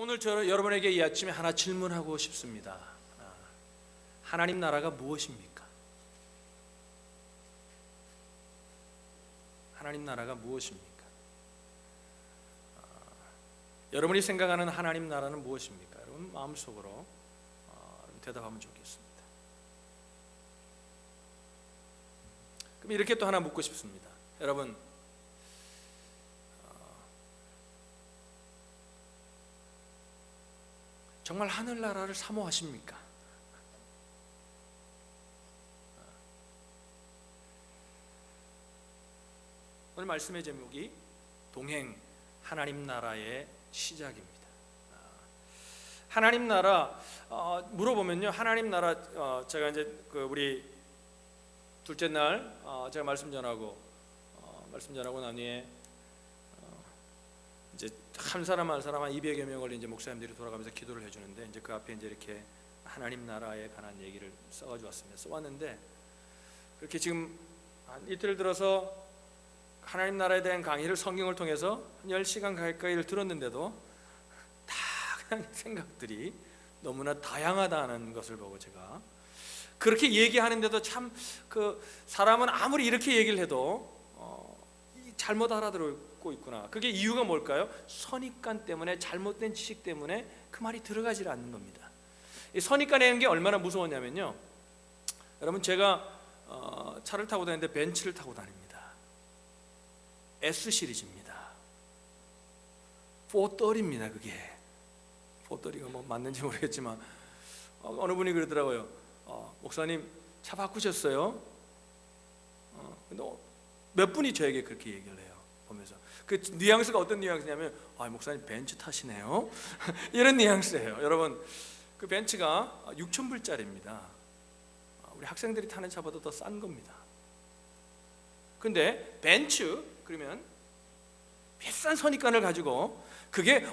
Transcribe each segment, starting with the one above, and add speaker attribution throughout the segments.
Speaker 1: 오늘 여러분에게 이 아침에 하나 질문하고 싶습니다. 하나님 나라가 무엇입니까? 하나님 나라가 무엇입니까? 여러분이 생각하는 하나님 나라는 무엇입니까? 여러분 마음속으로 대답하면 좋겠습니다. 그럼 이렇게 또 하나 묻고 싶습니다. 여러분, 정말 하늘나라를 사모하십니까? 오늘 말씀의 제목이 동행 하나님 나라의 시작입니다. 하나님 나라 물어보면요, 하나님 나라 제가 이제 우리 둘째 날 제가 말씀 전하고 난 후에 이제 한 사람 한 200여 명 걸린 이제 목사님들이 돌아가면서 기도를 해주는데, 이제 그 앞에 이제 이렇게 하나님 나라에 관한 얘기를 써가지고 왔습니다. 써왔는데 그렇게 지금 한 이틀 들어서 하나님 나라에 대한 강의를 성경을 통해서 한 10시간 가까이를 들었는데도 다 그냥 생각들이 너무나 다양하다는 것을 보고, 제가 그렇게 얘기하는데도 참 사람은 아무리 이렇게 얘기를 해도 잘못 알아듣고 있구나. 그게 이유가 뭘까요? 선입관 때문에, 잘못된 지식 때문에 그 말이 들어가지 않는 겁니다. 이 선입관이라는 게 얼마나 무서웠냐면요, 여러분 제가 차를 타고 다니는데 벤츠를 타고 다닙니다. S 시리즈입니다. 430입니다. 그게 430가 뭐 맞는지 모르겠지만 어느 분이 그러더라고요. 목사님 차 바꾸셨어요? 근데 몇 분이 저에게 그렇게 얘기를 해요. 보면서 그 뉘앙스가 어떤 뉘앙스냐면, 목사님 벤츠 타시네요. 이런 뉘앙스예요. 여러분, 그 벤츠가 6,000불짜리입니다. 우리 학생들이 타는 차보다 더 싼 겁니다. 근데 벤츠 그러면 비싼 선입관을 가지고 그게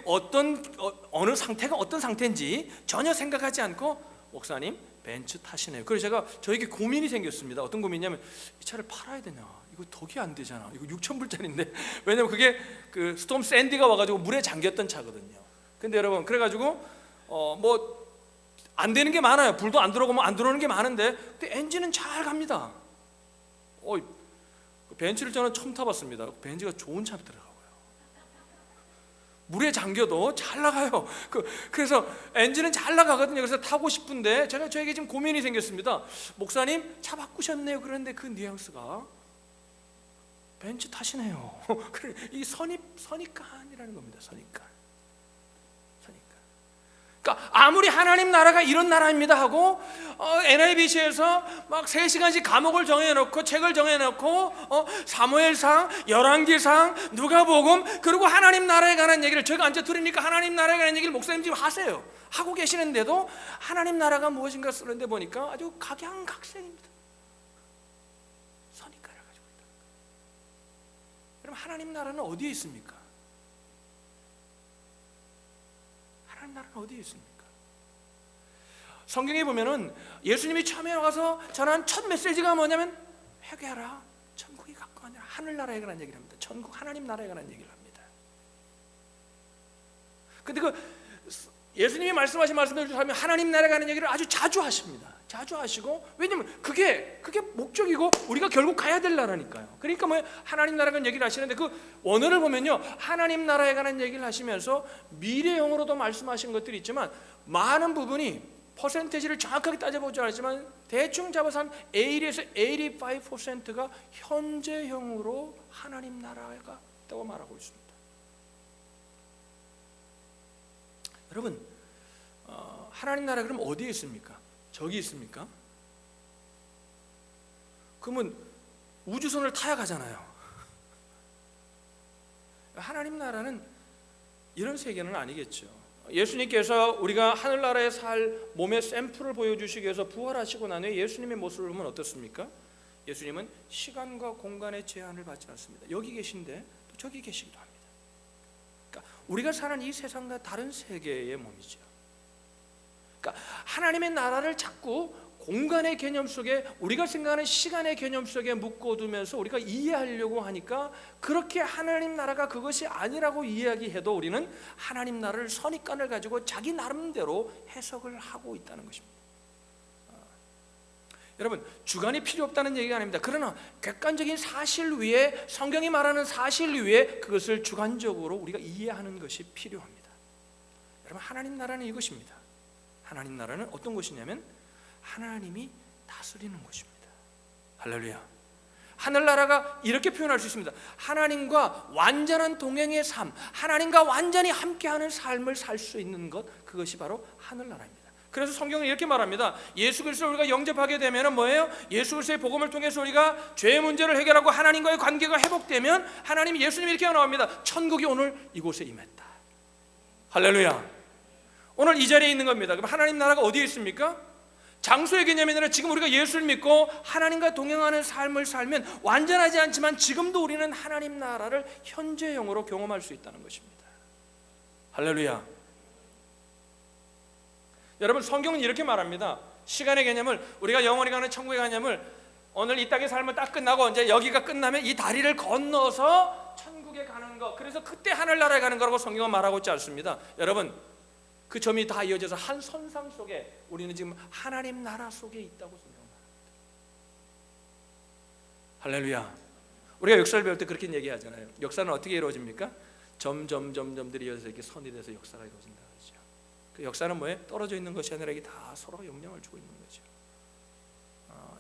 Speaker 1: 어느 상태가 어떤 상태인지 전혀 생각하지 않고, 목사님 벤츠 타시네요. 그래서 제가 저에게 고민이 생겼습니다. 어떤 고민이냐면, 이 차를 팔아야 되냐? 이거 덕이 안 되잖아. 이거 6,000불짜리인데. 왜냐면 그게 그 스톰 샌디가 와가지고 물에 잠겼던 차거든요. 근데 여러분, 그래가지고 뭐 안 되는 게 많아요. 불도 안 들어오고 안 들어오는 게 많은데, 근데 엔진은 잘 갑니다. 벤츠를 저는 처음 타봤습니다. 벤츠가 좋은 차더라고요. 물에 잠겨도 잘 나가요. 그래서 엔진은 잘 나가거든요. 그래서 타고 싶은데 저에게 지금 고민이 생겼습니다. 목사님 차 바꾸셨네요. 그런데 그 뉘앙스가 벤츠 타시네요. 이 선입관이라는 겁니다. 선입관. 그러니까 아무리 하나님 나라가 이런 나라입니다 하고 NIBC에서 막 3시간씩 과목을 정해놓고 책을 정해놓고 사무엘상, 열왕기상, 누가복음, 그리고 하나님 나라에 관한 얘기를 제가 앉아 들으니까 하나님 나라에 관한 얘기를 목사님 지금 하고 계시는데도 하나님 나라가 무엇인가 쓰는데 보니까 아주 각양각색입니다. 선입관을 가지고 있다. 여러분, 하나님 나라는 어디에 있습니까? 하나님 나라는 어디에 있습니까? 성경에 보면은 예수님이 처음에 와서 전한 첫 메시지가 뭐냐면, 회개하라, 천국이 가까워. 아니라 하늘나라에 관한 얘기를 합니다. 천국, 하나님 나라에 관한 얘기를 합니다. 근데 예수님이 말씀하신 말씀을 하면 하나님 나라에 관한 얘기를 아주 자주 하십니다. 자주 하시고, 왜냐면 그게 목적이고 우리가 결국 가야 될 나라니까요. 그러니까 뭐 하나님 나라에 관한 얘기를 하시는데, 그 원어를 보면요, 하나님 나라에 관한 얘기를 하시면서 미래형으로도 말씀하신 것들이 있지만, 많은 부분이 퍼센테이지를 정확하게 따져보지 않았지만 대충 잡아서 한 80에서 85%가 현재형으로 하나님 나라가 있다고 말하고 있습니다. 여러분, 하나님 나라 그럼 어디에 있습니까? 저기 있습니까? 그러면 우주선을 타야 가잖아요. 하나님 나라는 이런 세계는 아니겠죠. 예수님께서 우리가 하늘나라에 살 몸의 샘플을 보여주시기 위해서 부활하시고 난 후에 예수님의 모습을 보면 어떻습니까? 예수님은 시간과 공간의 제한을 받지 않습니다. 여기 계신데 또 저기 계시기도 합니다. 그러니까 우리가 사는 이 세상과 다른 세계의 몸이죠. 그러니까 하나님의 나라를 자꾸 공간의 개념 속에, 우리가 생각하는 시간의 개념 속에 묶어두면서 우리가 이해하려고 하니까 그렇게 하나님 나라가 그것이 아니라고 이야기해도 우리는 하나님 나라를 선입관을 가지고 자기 나름대로 해석을 하고 있다는 것입니다. 여러분, 주관이 필요 없다는 얘기가 아닙니다. 그러나 객관적인 사실 위에, 성경이 말하는 사실 위에 그것을 주관적으로 우리가 이해하는 것이 필요합니다. 여러분, 하나님 나라는 이것입니다. 하나님 나라는 어떤 것이냐면 하나님이 다스리는 것입니다. 할렐루야. 하늘나라가 이렇게 표현할 수 있습니다. 하나님과 완전한 동행의 삶, 하나님과 완전히 함께하는 삶을 살 수 있는 것, 그것이 바로 하늘나라입니다. 그래서 성경은 이렇게 말합니다. 예수 그리스도를 우리가 영접하게 되면 뭐예요? 예수 그리스도의 복음을 통해서 우리가 죄의 문제를 해결하고 하나님과의 관계가 회복되면 하나님이, 예수님이 이렇게 나옵니다. 천국이 오늘 이곳에 임했다. 할렐루야. 오늘 이 자리에 있는 겁니다. 그럼 하나님 나라가 어디에 있습니까? 장소의 개념이 아니라 지금 우리가 예수를 믿고 하나님과 동행하는 삶을 살면 완전하지 않지만 지금도 우리는 하나님 나라를 현재형으로 경험할 수 있다는 것입니다. 할렐루야. 여러분, 성경은 이렇게 말합니다. 시간의 개념을, 우리가 영원히 가는 천국의 개념을 오늘 이 땅의 삶을 딱 끝나고 이제 여기가 끝나면 이 다리를 건너서 천국에 가는 것, 그래서 그때 하늘나라에 가는 거라고 성경은 말하고 있지 않습니다. 여러분, 그 점이 다 이어져서 한 선상 속에 우리는 지금 하나님 나라 속에 있다고 성경은 말합니다. 할렐루야. 우리가 역사를 배울 때 그렇게 얘기하잖아요. 역사는 어떻게 이루어집니까? 점점점점들이 이어서 이렇게 선이 돼서 역사가 이루어진다 그러죠. 그 역사는 뭐예요? 떨어져 있는 것이 아니라 이게 다 서로 영향을 주고 있는 거죠.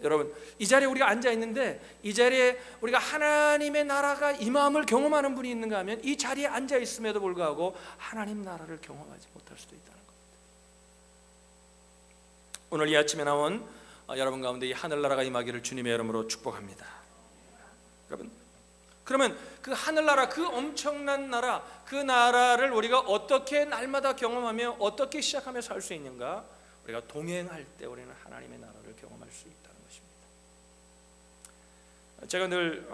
Speaker 1: 여러분, 이 자리에 우리가 앉아 있는데 이 자리에 우리가 하나님의 나라가 임함을 경험하는 분이 있는가 하면 이 자리에 앉아 있음에도 불구하고 하나님 나라를 경험하지 못할 수도 있다는 겁니다. 오늘 이 아침에 나온 여러분 가운데 이 하늘나라가 임하기를 주님의 이름으로 축복합니다. 여러분, 그러면 그 하늘나라, 그 엄청난 나라, 그 나라를 우리가 어떻게 날마다 경험하며 어떻게 시작하며 살 수 있는가? 우리가 동행할 때 우리는 하나님의 나라를 경험할 수 있다는 것입니다. 제가 늘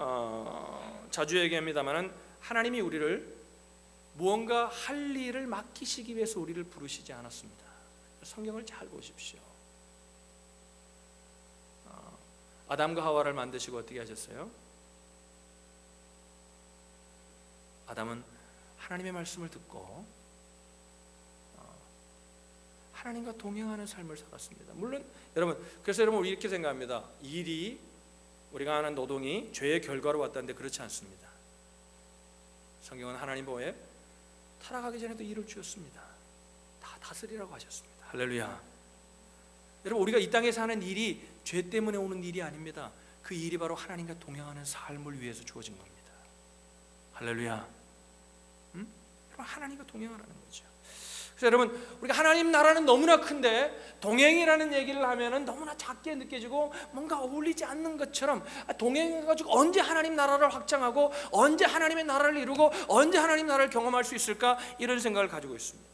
Speaker 1: 자주 얘기합니다만 하나님이 우리를 무언가 할 일을 맡기시기 위해서 우리를 부르시지 않았습니다. 성경을 잘 보십시오. 아담과 하와를 만드시고 어떻게 하셨어요? 아담은 하나님의 말씀을 듣고 하나님과 동행하는 삶을 살았습니다. 물론 여러분, 그래서 여러분 우리 이렇게 생각합니다. 일이, 우리가 하는 노동이 죄의 결과로 왔다는데 그렇지 않습니다. 성경은 하나님 보호에 타락하기 전에도 일을 주었습니다. 다 다스리라고 하셨습니다. 할렐루야. 여러분, 우리가 이 땅에 사는 일이 죄 때문에 오는 일이 아닙니다. 그 일이 바로 하나님과 동행하는 삶을 위해서 주어진 겁니다. 할렐루야. 하나님과 동행하라는 거죠. 그래서 여러분, 우리가 하나님 나라는 너무나 큰데 동행이라는 얘기를 하면은 너무나 작게 느껴지고 뭔가 어울리지 않는 것처럼, 동행해가지고 언제 하나님 나라를 확장하고 언제 하나님의 나라를 이루고 언제 하나님 나라를 경험할 수 있을까, 이런 생각을 가지고 있습니다.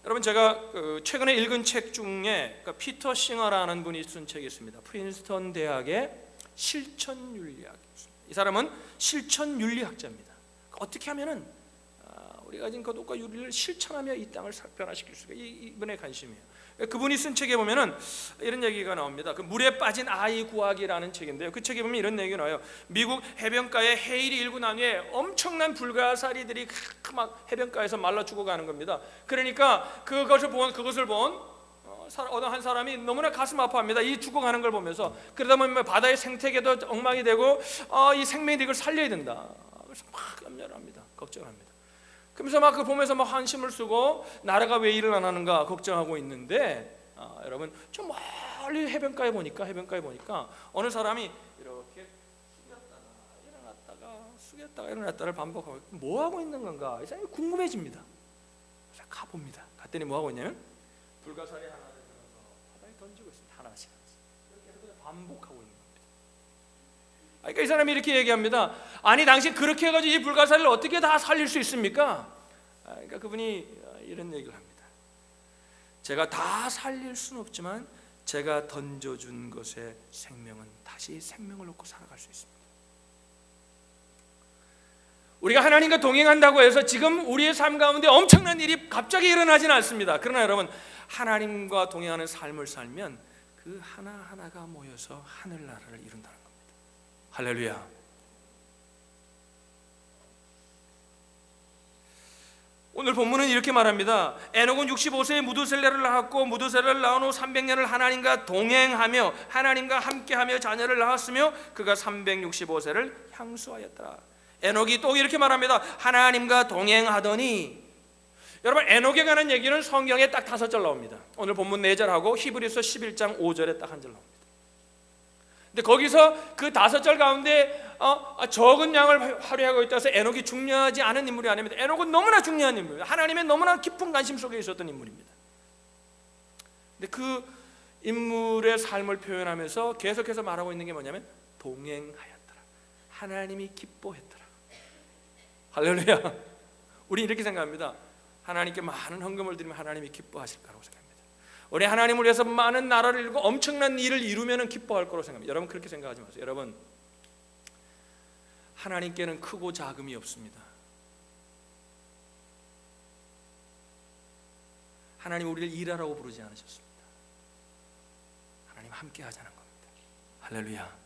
Speaker 1: 여러분, 제가 최근에 읽은 책 중에 피터 싱어라는 분이 쓴 책이 있습니다. 프린스턴 대학의 실천윤리학. 이 사람은 실천윤리학자입니다. 어떻게 하면은 우리가 가진 거룩과 윤리를 실천하며 이 땅을 변화시킬 수가, 이분의 관심이에요. 그분이 쓴 책에 보면은 이런 얘기가 나옵니다. 그 물에 빠진 아이 구하기라는 책인데요. 그 책에 보면 이런 얘기가 나와요. 미국 해변가에 해일이 일고 난 후에 엄청난 불가사리들이 막 해변가에서 말라 죽어가는 겁니다. 그러니까 그것을 본 어느 한 사람이 너무나 가슴 아파합니다. 이 죽어가는 걸 보면서. 그러다 보면 바다의 생태계도 엉망이 되고 이 생명이 이걸 살려야 된다. 그래서 막 염려를 합니다. 걱정합니다. 그러면서 막 그 보면서 막 한심을 쓰고 나라가 왜 일을 안 하는가 걱정하고 있는데, 여러분, 좀 멀리 해변가에 보니까 어느 사람이 이렇게 숙였다가 일어났다를 반복하고 뭐 하고 있는 건가, 이 사람이 궁금해집니다. 그래서 가봅니다. 갔더니 뭐 하고 있냐면 불가사리 하나 들어서 바다에 던지고 있습니다. 하나씩 이렇게 반복하고 있는 겁니다. 그러니까 이 사람이 이렇게 얘기합니다. 아니, 당신 그렇게 해가지고 이 불가사리를 어떻게 다 살릴 수 있습니까? 그러니까 그분이 이런 얘기를 합니다. 제가 다 살릴 수는 없지만 제가 던져준 것의 생명은 다시 생명을 얻고 살아갈 수 있습니다. 우리가 하나님과 동행한다고 해서 지금 우리의 삶 가운데 엄청난 일이 갑자기 일어나지는 않습니다. 그러나 여러분, 하나님과 동행하는 삶을 살면 그 하나하나가 모여서 하늘나라를 이룬다는 겁니다. 할렐루야. 오늘 본문은 이렇게 말합니다. 에녹은 65세에 무두셀레를 낳았고 무두셀레를 낳은 후 300년을 하나님과 동행하며 하나님과 함께하며 자녀를 낳았으며 그가 365세를 향수하였더라. 에녹이 또 이렇게 말합니다. 하나님과 동행하더니. 여러분, 에녹에 관한 얘기는 성경에 딱 5절 나옵니다. 오늘 본문 4절하고 히브리서 11장 5절에 딱 1절 나옵니다. 근데 거기서 그 5절 가운데 적은 양을 활용하고 있다 해서 에녹이 중요하지 않은 인물이 아닙니다. 에녹은 너무나 중요한 인물입니다. 하나님의 너무나 깊은 관심 속에 있었던 인물입니다. 근데 그 인물의 삶을 표현하면서 계속해서 말하고 있는 게 뭐냐면 동행하였더라. 하나님이 기뻐했더라. 할렐루야. 우리 이렇게 생각합니다. 하나님께 많은 헌금을 드리면 하나님이 기뻐하실 거라고 생각합니다. 우리 하나님을 위해서 많은 나라를 이루고 엄청난 일을 이루면 기뻐할 거라고 생각합니다. 여러분 그렇게 생각하지 마세요. 여러분, 하나님께는 크고 작음이 없습니다. 하나님 우리를 일하라고 부르지 않으셨습니다. 하나님 함께 하자는 겁니다. 할렐루야.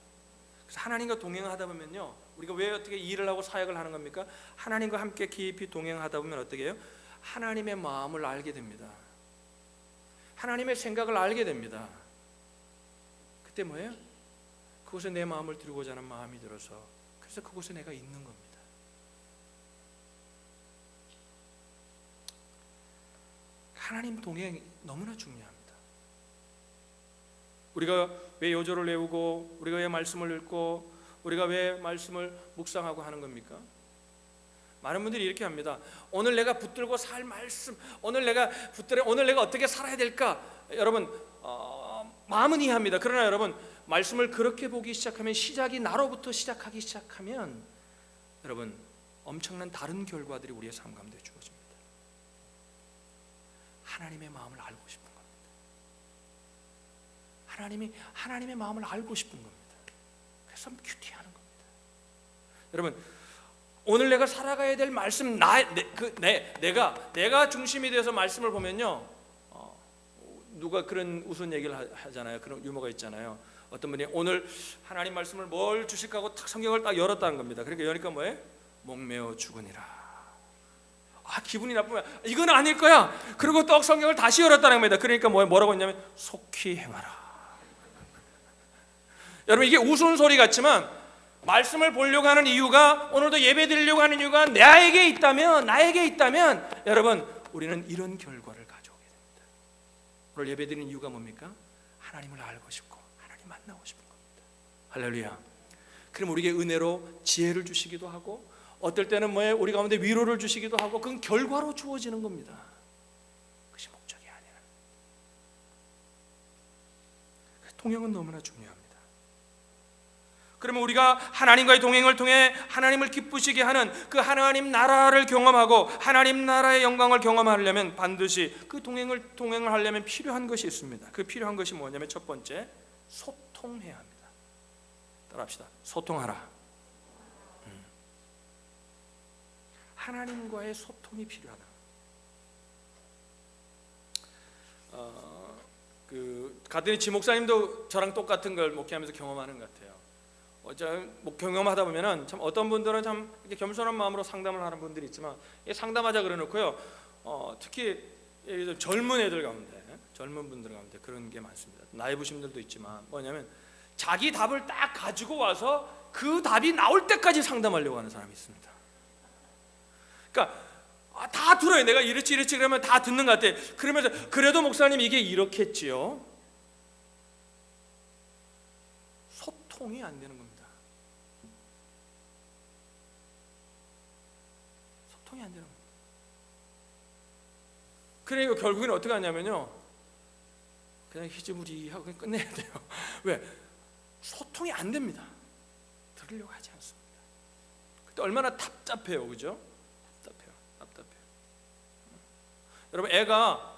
Speaker 1: 그래서 하나님과 동행하다 보면요, 우리가 왜 어떻게 일을 하고 사역을 하는 겁니까? 하나님과 함께 깊이 동행하다 보면 어떻게 해요? 하나님의 마음을 알게 됩니다. 하나님의 생각을 알게 됩니다. 그때 뭐예요? 그곳에 내 마음을 드리고자 하는 마음이 들어서, 그래서 그곳에 내가 있는 겁니다. 하나님 동행 너무나 중요합니다. 우리가 왜 요절을 외우고 우리가 왜 말씀을 읽고 우리가 왜 말씀을 묵상하고 하는 겁니까? 많은 분들이 이렇게 합니다. 오늘 내가 붙들고 살 말씀, 오늘 내가 어떻게 살아야 될까? 여러분, 마음은 이해합니다. 그러나 여러분, 말씀을 그렇게 보기 시작하면, 시작이 나로부터 시작하기 시작하면 여러분, 엄청난 다른 결과들이 우리의 삶 가운데 주어집니다. 하나님의 마음을 알고 싶은 겁니다. 하나님의 마음을 알고 싶은 겁니다. 그래서 큐티하는 겁니다. 여러분, 오늘 내가 살아가야 될 말씀, 내가 중심이 되어서 말씀을 보면요, 누가 그런 웃은 얘기를 하잖아요. 그런 유머가 있잖아요. 어떤 분이 오늘 하나님 말씀을 뭘 주실까 하고 딱 성경을 딱 열었다는 겁니다. 그러니까 여니까 뭐예요? 목매어 죽으니라. 기분이 나쁘면 이건 아닐 거야. 그리고 또 성경을 다시 열었다는 겁니다. 그러니까 뭐라고 했냐면 속히 행하라. 여러분, 이게 우스운 소리 같지만 말씀을 보려고 하는 이유가, 오늘도 예배 드리려고 하는 이유가 나에게 있다면 여러분, 우리는 이런 결과를 가져오게 됩니다. 오늘 예배 드리는 이유가 뭡니까? 하나님을 알고 싶고 하나님 만나고 싶은 겁니다. 할렐루야. 그럼 우리에게 은혜로 지혜를 주시기도 하고, 어떨 때는 우리 가운데 위로를 주시기도 하고, 그건 결과로 주어지는 겁니다. 그것이 목적이 아니라. 동행은 너무나 중요합니다. 그러면 우리가 하나님과의 동행을 통해 하나님을 기쁘시게 하는 그 하나님 나라를 경험하고 하나님 나라의 영광을 경험하려면 반드시 그 동행을 하려면 필요한 것이 있습니다. 그 필요한 것이 뭐냐면 첫 번째, 소통해야 합니다. 따라합시다. 소통하라. 하나님과의 소통이 필요하다. 가드니 지 목사님도 저랑 똑같은 걸 목회하면서 경험하는 것 같아요. 경험하다 보면은 참 어떤 분들은 참 이렇게 겸손한 마음으로 상담을 하는 분들이 있지만, 상담하자 그래놓고요, 특히 젊은 애들 가운데, 젊은 분들 가운데 그런 게 많습니다. 나이 부신 분들도 있지만 뭐냐면 자기 답을 딱 가지고 와서 그 답이 나올 때까지 상담하려고 하는 사람이 있습니다. 그러니까 다 들어요. 내가 이렇지 그러면 다 듣는 것 같아. 그러면서 그래도 목사님 이게 이렇겠지요. 소통이 안 되는 겁니다. 소통이 안 되는 겁니다. 그러니까 결국엔 어떻게 하냐면요, 그냥 희지부리하고 그냥 끝내야 돼요. 왜? 소통이 안 됩니다. 들으려고 하지 않습니다. 그때 얼마나 답답해요, 그죠? 답답해요. 여러분, 애가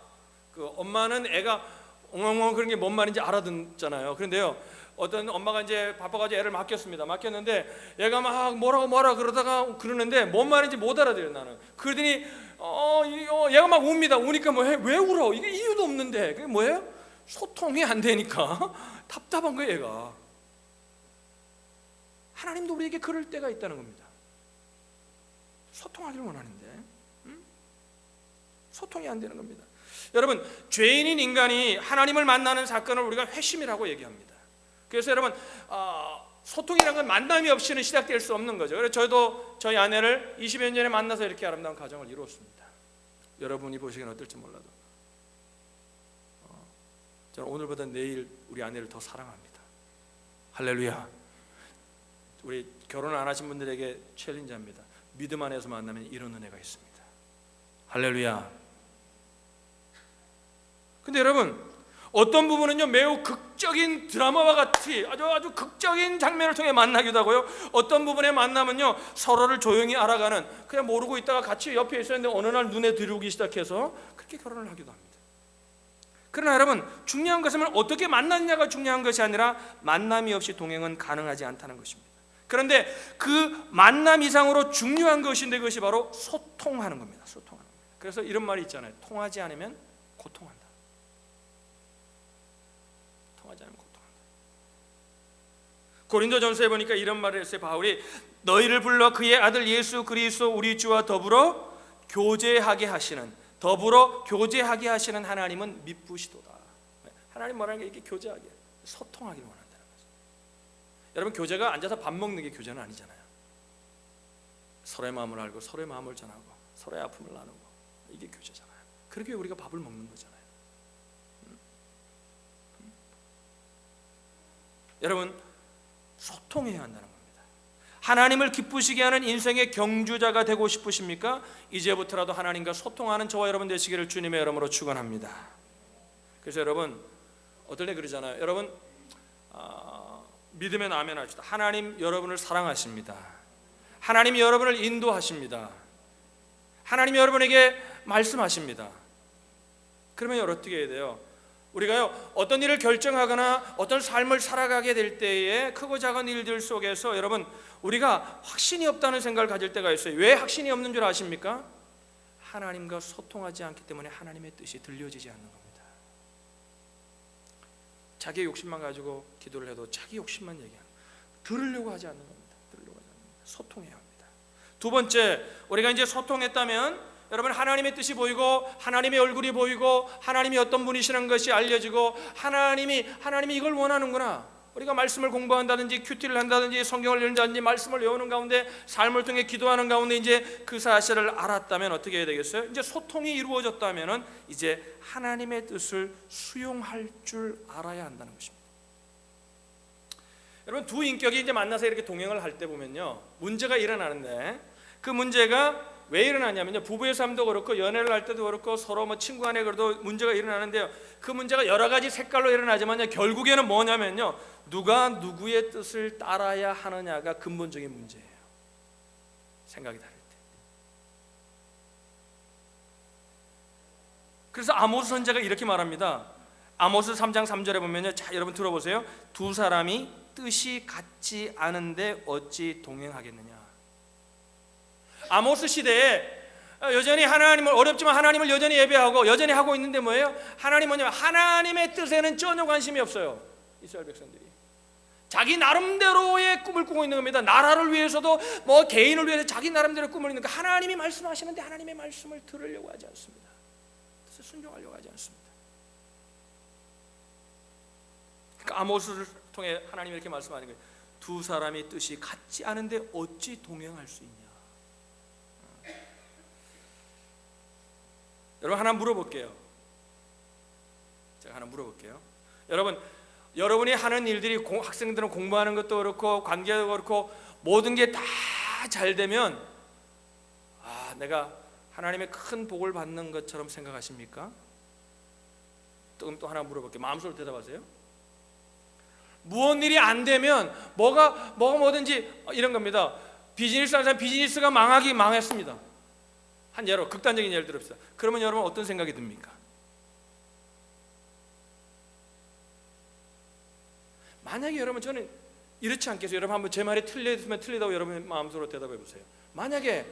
Speaker 1: 엄마는 애가 엉엉엉 그런 게 뭔 말인지 알아듣잖아요. 그런데요, 어떤 엄마가 이제 바빠가지고 애를 맡겼는데 얘가 막 뭐라 그러다가 그러는데 뭔 말인지 못 알아들어요, 나는. 그러더니 얘가 막 웁니다. 우니까 왜 울어? 이게 이유도 없는데. 그게 뭐예요? 소통이 안 되니까 답답한 거예요, 얘가. 하나님도 우리에게 그럴 때가 있다는 겁니다. 소통하기를 원하는데 소통이 안 되는 겁니다. 여러분, 죄인인 인간이 하나님을 만나는 사건을 우리가 회심이라고 얘기합니다. 그래서 여러분, 소통이라는 건 만남이 없이는 시작될 수 없는 거죠. 그래서 저도 저희 아내를 20여 년 전에 만나서 이렇게 아름다운 가정을 이루었습니다. 여러분이 보시기엔 어떨지 몰라도 저는 오늘보다 내일 우리 아내를 더 사랑합니다. 할렐루야. 우리 결혼 안 하신 분들에게 챌린지합니다. 믿음 안에서 만나면 이런 은혜가 있습니다. 할렐루야. 근데 여러분, 어떤 부분은요 매우 극적인 드라마와 같이 아주 극적인 장면을 통해 만나기도 하고요, 어떤 부분의 만남은요 서로를 조용히 알아가는, 그냥 모르고 있다가 같이 옆에 있었는데 어느 날 눈에 들어오기 시작해서 그렇게 결혼을 하기도 합니다. 그러나 여러분, 중요한 것은 어떻게 만났냐가 중요한 것이 아니라 만남이 없이 동행은 가능하지 않다는 것입니다. 그런데 그 만남 이상으로 중요한 것인데 그것이 바로 소통하는 겁니다. 소통하는 겁니다. 그래서 이런 말이 있잖아요. 통하지 않으면 고통한다. 통하지 않으면 고통한다. 고린도전서에 보니까 이런 말을 했어요. 바울이 너희를 불러 그의 아들 예수 그리스도 우리 주와 더불어 교제하게 하시는 하나님은 미쁘시도다. 하나님 말하는 게 이렇게 교제하게, 소통하기를 원한다는 거죠. 여러분, 교제가 앉아서 밥 먹는 게 교제는 아니잖아요. 서로의 마음을 알고 서로의 마음을 전하고 서로의 아픔을 나누고, 이게 교제잖아요. 그렇게 우리가 밥을 먹는 거잖아요. 여러분, 소통해야 한다는 겁니다. 하나님을 기쁘시게 하는 인생의 경주자가 되고 싶으십니까? 이제부터라도 하나님과 소통하는 저와 여러분 되시기를 주님의 이름으로 축원합니다. 그래서 여러분, 어떨 때 그러잖아요. 여러분, 믿으면 아멘 합시다. 하나님 여러분을 사랑하십니다. 하나님이 여러분을 인도하십니다. 하나님이 여러분에게 말씀하십니다. 그러면 어떻게 해야 돼요? 우리가요 어떤 일을 결정하거나 어떤 삶을 살아가게 될 때에 크고 작은 일들 속에서 여러분, 우리가 확신이 없다는 생각을 가질 때가 있어요. 왜 확신이 없는 줄 아십니까? 하나님과 소통하지 않기 때문에 하나님의 뜻이 들려지지 않는 겁니다. 자기의 욕심만 가지고 기도를 해도 자기 욕심만 얘기하는, 들으려고 하지 않는 겁니다. 들으려고 하지 않는 겁니다. 소통해야 합니다. 두 번째, 우리가 이제 소통했다면 여러분, 하나님의 뜻이 보이고 하나님의 얼굴이 보이고 하나님이 어떤 분이시라는 것이 알려지고 하나님이 이걸 원하는구나. 우리가 말씀을 공부한다든지 큐티를 한다든지 성경을 읽는다든지 말씀을 외우는 가운데 삶을 통해 기도하는 가운데 이제 그 사실을 알았다면 어떻게 해야 되겠어요? 이제 소통이 이루어졌다면은 이제 하나님의 뜻을 수용할 줄 알아야 한다는 것입니다. 여러분, 두 인격이 이제 만나서 이렇게 동행을 할 때 보면요 문제가 일어나는데, 그 문제가 왜 일어나냐면요, 부부의 삶도 그렇고 연애를 할 때도 그렇고 서로 뭐 친구 간에 그래도 문제가 일어나는데요, 그 문제가 여러 가지 색깔로 일어나지만요 결국에는 뭐냐면요, 누가 누구의 뜻을 따라야 하느냐가 근본적인 문제예요. 생각이 다를 때. 그래서 아모스 선지자가 이렇게 말합니다. 아모스 3장 3절에 보면요, 자 여러분 들어보세요. 두 사람이 뜻이 같지 않은데 어찌 동행하겠느냐. 아모스 시대에 여전히 하나님을, 어렵지만 하나님을 여전히 예배하고 여전히 하고 있는데 뭐예요? 하나님 뭐냐면 하나님의 뜻에는 전혀 관심이 없어요. 이스라엘 백성들이 자기 나름대로의 꿈을 꾸고 있는 겁니다. 나라를 위해서도 뭐 개인을 위해서 자기 나름대로 꿈을 있는 거. 하나님이 말씀하시는데 하나님의 말씀을 들으려고 하지 않습니다. 그래서 순종하려고 하지 않습니다. 그러니까 아모스를 통해 하나님이 이렇게 말씀하는 거예요. 두 사람의 뜻이 같지 않은데 어찌 동행할 수 있냐. 여러분, 하나 물어볼게요. 제가 하나 물어볼게요. 여러분이 하는 일들이, 학생들은 공부하는 것도 그렇고 관계도 그렇고 모든 게 다 잘 되면 내가 하나님의 큰 복을 받는 것처럼 생각하십니까? 또 하나 물어볼게요. 마음속으로 대답하세요. 무언 일이 안 되면 뭐든지 이런 겁니다. 비즈니스 하는 사람 비즈니스가 망했습니다. 한 예로, 극단적인 예를 들읍시다. 그러면 여러분 어떤 생각이 듭니까? 만약에 여러분, 저는 이렇지 않겠어요? 여러분 한번 제 말이 틀리면 틀리다고 여러분 마음속으로 대답해 보세요. 만약에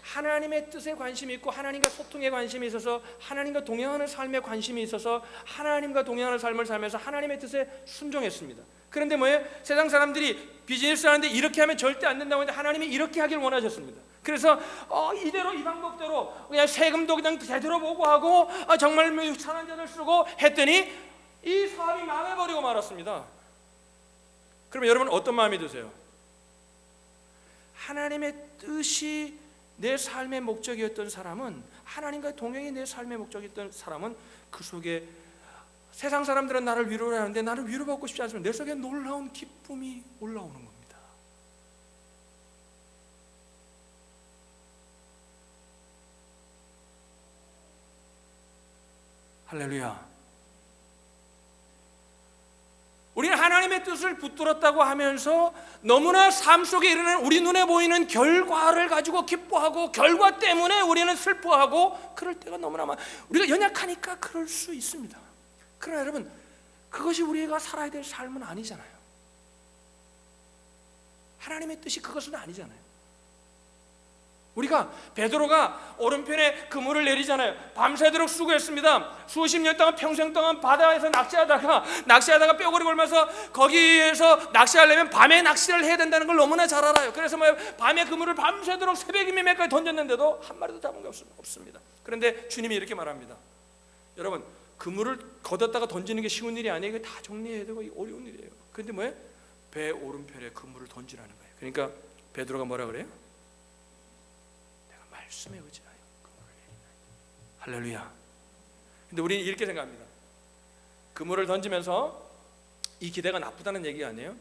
Speaker 1: 하나님의 뜻에 관심이 있고 하나님과 소통에 관심이 있어서 하나님과 동행하는 삶에 관심이 있어서 하나님과 동행하는 삶을 살면서 하나님의 뜻에 순종했습니다. 그런데 뭐예요? 세상 사람들이 비즈니스 하는데 이렇게 하면 절대 안 된다고 하는데 하나님이 이렇게 하길 원하셨습니다. 그래서 이대로 이 방법대로 그냥 세금도 그냥 제대로 보고하고 정말 산한전을 쓰고 했더니 이 사업이 망해버리고 말았습니다. 그러면 여러분 어떤 마음이 드세요? 하나님의 뜻이 내 삶의 목적이었던 사람은, 하나님과 동행이 내 삶의 목적이었던 사람은 그 속에 세상 사람들은 나를 위로를 하는데 나는 위로받고 싶지 않습니다. 내 속에 놀라운 기쁨이 올라오는 겁니다. 할렐루야. 우리는 하나님의 뜻을 붙들었다고 하면서 너무나 삶 속에 일어나는 우리 눈에 보이는 결과를 가지고 기뻐하고 결과 때문에 우리는 슬퍼하고 그럴 때가 너무나 많아요. 우리가 연약하니까 그럴 수 있습니다. 그러나 여러분, 그것이 우리가 살아야 될 삶은 아니잖아요. 하나님의 뜻이 그것은 아니잖아요. 우리가 베드로가 오른편에 그물을 내리잖아요. 밤새도록 수고했습니다. 수십 년 동안 평생 동안 바다에서 낚시하다가 뼈골이 굶어서 거기에서 낚시하려면 밤에 낚시를 해야 된다는 걸 너무나 잘 알아요. 그래서 밤에 그물을 밤새도록 새벽이면 몇까지 던졌는데도 한 마리도 잡은 게 없습니다. 그런데 주님이 이렇게 말합니다. 여러분, 그물을 걷었다가 던지는 게 쉬운 일이 아니에요. 이거 다 정리해야 되고 어려운 일이에요. 그런데 뭐예요? 배 오른편에 그물을 던지라는 거예요. 그러니까 베드로가 뭐라 그래요? 말씀에 의지하여 그물을 내리나이다. 할렐루야. 근데 우리는 이렇게 생각합니다. 그물을 던지면서 이 기대가 나쁘다는 얘기가 아니에요.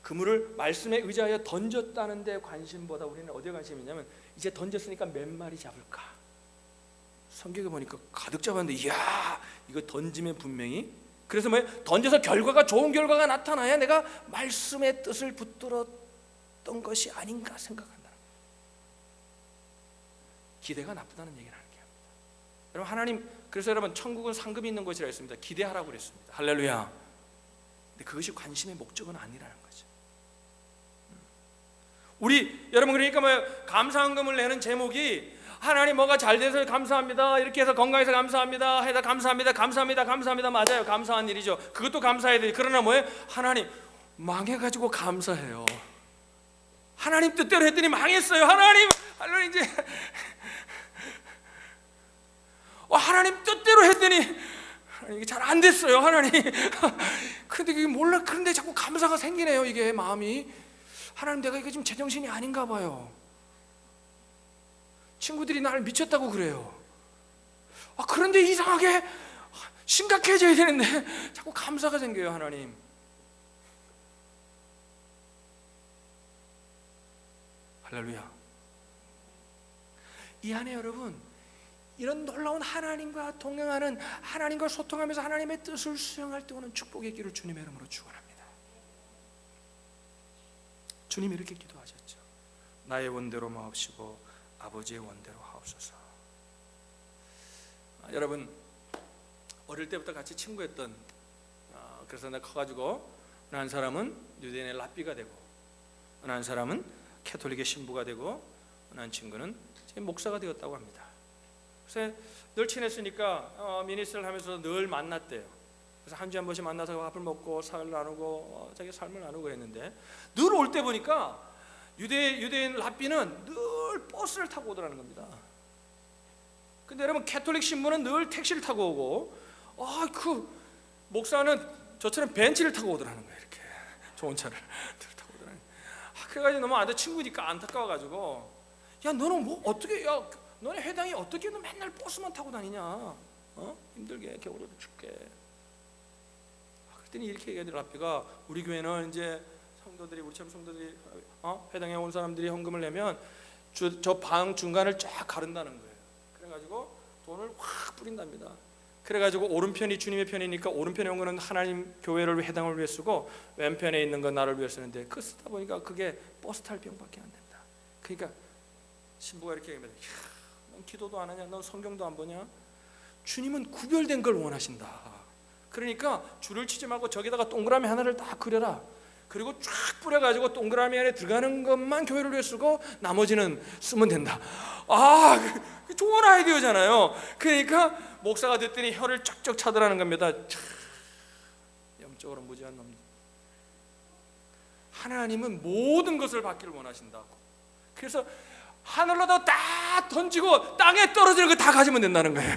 Speaker 1: 그물을 말씀에 의지하여 던졌다는 데 관심보다 우리는 어디에 관심이 있냐면 이제 던졌으니까 몇 마리 잡을까. 성경에 보니까 가득 잡았는데 이야, 이거 던지면 분명히, 그래서 뭐예요? 던져서 결과가 좋은 결과가 나타나야 내가 말씀의 뜻을 붙들었던 것이 아닌가 생각합니다. 기대가 나쁘다는 얘기를 하는 게 합니다. 여러분, 하나님, 그래서 여러분 천국은 상급이 있는 곳이라 했습니다. 기대하라고 그랬습니다. 할렐루야. 근데 그것이 관심의 목적은 아니라는 거죠. 우리 여러분, 그러니까 감사헌금을 내는 제목이 하나님 뭐가 잘 돼서 감사합니다, 이렇게 해서 건강해서 감사합니다 해서 감사합니다 맞아요. 감사한 일이죠. 그것도 감사해야 돼요. 그러나 뭐예요? 하나님 망해가지고 감사해요. 하나님 뜻대로 했더니 망했어요. 하나님 이제 하나님 뜻대로 했더니 이게 잘 안 됐어요. 하나님. 그런데 이게 몰라. 그런데 자꾸 감사가 생기네요. 이게 마음이. 하나님, 내가 이게 지금 제정신이 아닌가 봐요. 친구들이 나를 미쳤다고 그래요. 그런데 이상하게 심각해져야 되는데 자꾸 감사가 생겨요. 하나님. 할렐루야. 이 안에 여러분, 이런 놀라운 하나님과 동행하는, 하나님과 소통하면서 하나님의 뜻을 수행할 때 오는 축복의 길을 주님의 이름으로 축원합니다. 주님이 이렇게 기도하셨죠. 나의 원대로 마옵시고 아버지의 원대로 하옵소서. 여러분, 어릴 때부터 같이 친구였던, 그래서 내가 커가지고 어느 한 사람은 유대인의 랍비가 되고 어느 한 사람은 캐톨릭의 신부가 되고 어느 한 친구는 목사가 되었다고 합니다. 그래서 늘 친했으니까 미니스트를 하면서 늘 만났대요. 그래서 한 주에 한 번씩 만나서 밥을 먹고 사회를 나누고 자기 삶을 나누고 그랬는데 늘 올 때 보니까 유대인 랍비는 늘 버스를 타고 오더라는 겁니다. 근데 여러분, 캐톨릭 신부는 늘 택시를 타고 오고 그 목사는 저처럼 벤츠를 타고 오더라는 거예요. 이렇게 좋은 차를 타고 오더라는 거예요. 그래가지고 너무 친구니까 안타까워가지고, 야 너는 뭐 어떻게, 야 너네 회당이 어떻게 너 맨날 버스만 타고 다니냐, 힘들게 겨울에도 춥게. 그랬더니 이렇게 얘기하더니 랍비가, 우리 교회는 이제 성도들이, 우리처럼 성도들이 회당에 온 사람들이 헌금을 내면 저 방 중간을 쫙 가른다는 거예요. 그래가지고 돈을 확 뿌린답니다. 그래가지고 오른편이 주님의 편이니까 오른편에 온 거는 하나님 교회를, 회당을 위해 쓰고 왼편에 있는 건 나를 위해 쓰는데 그 쓰다 보니까 그게 버스 탈 비용밖에 안 된다. 그러니까 신부가 이렇게 얘기합니다. 넌 기도도 안 하냐? 넌 성경도 안 보냐? 주님은 구별된 걸 원하신다. 그러니까 줄을 치지 말고 저기다가 동그라미 하나를 딱 그려라. 그리고 쫙 뿌려가지고 동그라미 안에 들어가는 것만 교회를 위해 쓰고 나머지는 쓰면 된다. 좋은 아이디어잖아요. 그러니까 목사가 됐더니 혀를 쩍쩍 차더라는 겁니다. 영적으로 무지한 놈. 하나님은 모든 것을 받기를 원하신다고. 그래서 하늘로다 다 던지고 땅에 떨어지는 거 다 가지면 된다는 거예요.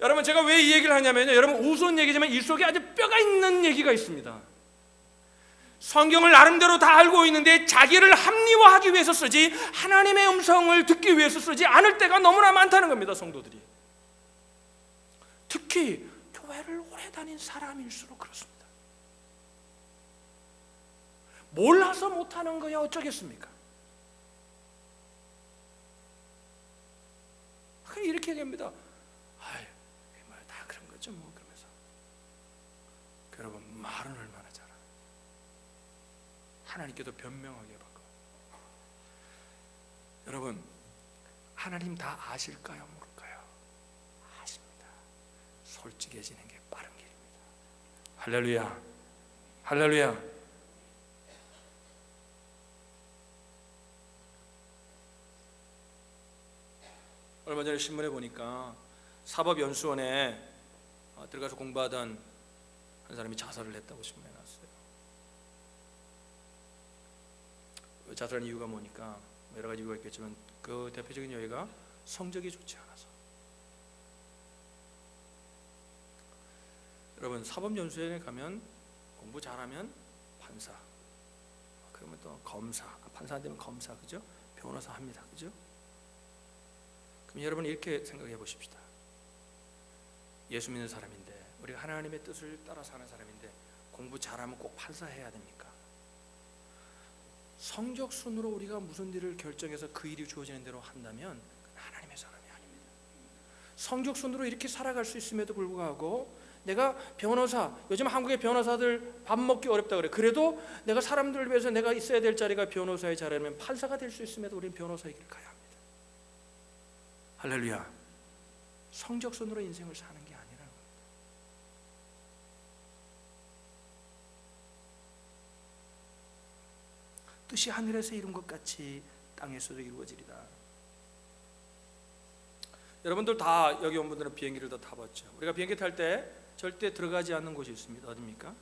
Speaker 1: 여러분, 제가 왜 이 얘기를 하냐면요, 여러분, 우스운 얘기지만 이 속에 아주 뼈가 있는 얘기가 있습니다. 성경을 나름대로 다 알고 있는데 자기를 합리화하기 위해서 쓰지 하나님의 음성을 듣기 위해서 쓰지 않을 때가 너무나 많다는 겁니다. 성도들이 특히 교회를 오래 다닌 사람일수록 그렇습니다. 몰라서 못하는 거야 어쩌겠습니까? 이렇게 얘기합니다. 다 그런 거죠 뭐. 그러면서 여러분, 말은 얼마나 잘하. 하나님께도 변명하게 받고. 여러분, 하나님 다 아실까요 모를까요? 아십니다. 솔직해지는 게 빠른 길입니다. 할렐루야, 할렐루야. 얼마 전에 신문에 보니까 사법연수원에 들어가서 공부하던 한 사람이 자살을 했다고 신문에 나왔어요. 자살한 이유가 뭐니까 여러 가지 이유가 있겠지만 그 대표적인 이유가 성적이 좋지 않아서. 여러분, 사법연수원에 가면 공부 잘하면 판사, 그러면 또 검사, 판사 안 되면 검사, 그죠? 변호사 합니다, 그죠? 그럼 여러분 이렇게 생각해 보십시다. 예수 믿는 사람인데, 우리가 하나님의 뜻을 따라 사는 사람인데 공부 잘하면 꼭 판사해야 됩니까? 성적 순으로 우리가 무슨 일을 결정해서 그 일이 주어지는 대로 한다면 하나님의 사람이 아닙니다. 성적 순으로 이렇게 살아갈 수 있음에도 불구하고 내가 변호사, 요즘 한국의 변호사들 밥 먹기 어렵다 그래. 그래도 내가 사람들을 위해서 내가 있어야 될 자리가 변호사의 자리라면 판사가 될 수 있음에도 우리는 변호사의 길을 가야 합니다. 할렐루야. 성적순으로 인생을 사는 게 아니라는 겁니다. 뜻이 하늘에서 이룬 것 같이 땅에서도 이루어지리라. 여러분들 다 여기 온 분들은 비행기를 다 타봤죠. 우리가 비행기 탈 때 절대 들어가지 않는 곳이 있습니다. 어디입니까?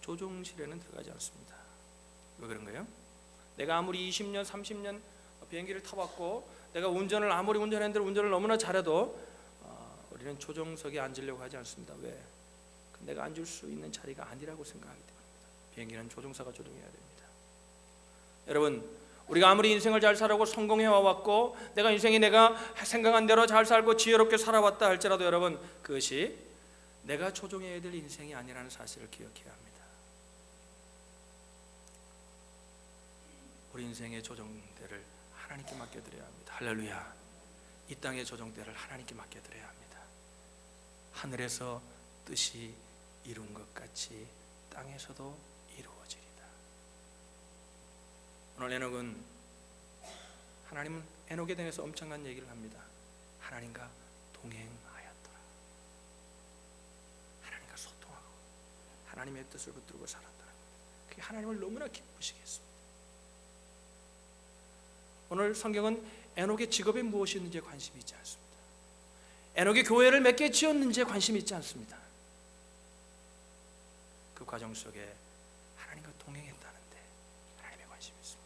Speaker 1: 조종실에는 들어가지 않습니다. 왜 그런 거예요? 내가 아무리 20년, 30년 비행기를 타봤고 내가 운전을 아무리 운전했는데 운전을 너무나 잘해도 우리는 조종석에 앉으려고 하지 않습니다. 왜? 내가 앉을 수 있는 자리가 아니라고 생각하기 때문입니다. 비행기는 조종사가 조종해야 됩니다. 여러분, 우리가 아무리 인생을 잘 살아고 성공해 왔고 내가 인생이 내가 생각한 대로 잘 살고 지혜롭게 살아왔다 할지라도 여러분, 그것이 내가 조종해야 될 인생이 아니라는 사실을 기억해야 합니다. 우리 인생의 조종대를 하나님께 맡겨드려야 합니다. 할렐루야. 이 땅의 조종대를 하나님께 맡겨드려야 합니다. 하늘에서 뜻이 이룬 것 같이 땅에서도 이루어지리다. 오늘 에녹은, 하나님은 에녹에 대해서 엄청난 얘기를 합니다. 하나님과 동행하였더라. 하나님과 소통하고 하나님의 뜻을 붙들고 살았더라. 그게 하나님을 너무나 기쁘시게 했습니다. 오늘 성경은 에녹의 직업이 무엇이었는지에 관심이 있지 않습니다. 에녹이 교회를 몇 개 지었는지에 관심이 있지 않습니다. 그 과정 속에 하나님과 동행했다는데 하나님의 관심이 있습니다.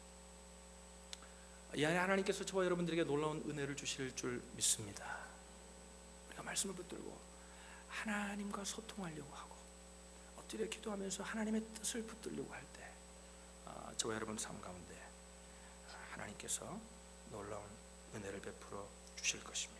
Speaker 1: 이 안에 하나님께서 저와 여러분들에게 놀라운 은혜를 주실 줄 믿습니다. 우리가 말씀을 붙들고 하나님과 소통하려고 하고 엎드려 기도하면서 하나님의 뜻을 붙들려고 할 때 저와 여러분 삶 가운데 하나님께서 놀라운 은혜를 베풀어 주실 것입니다.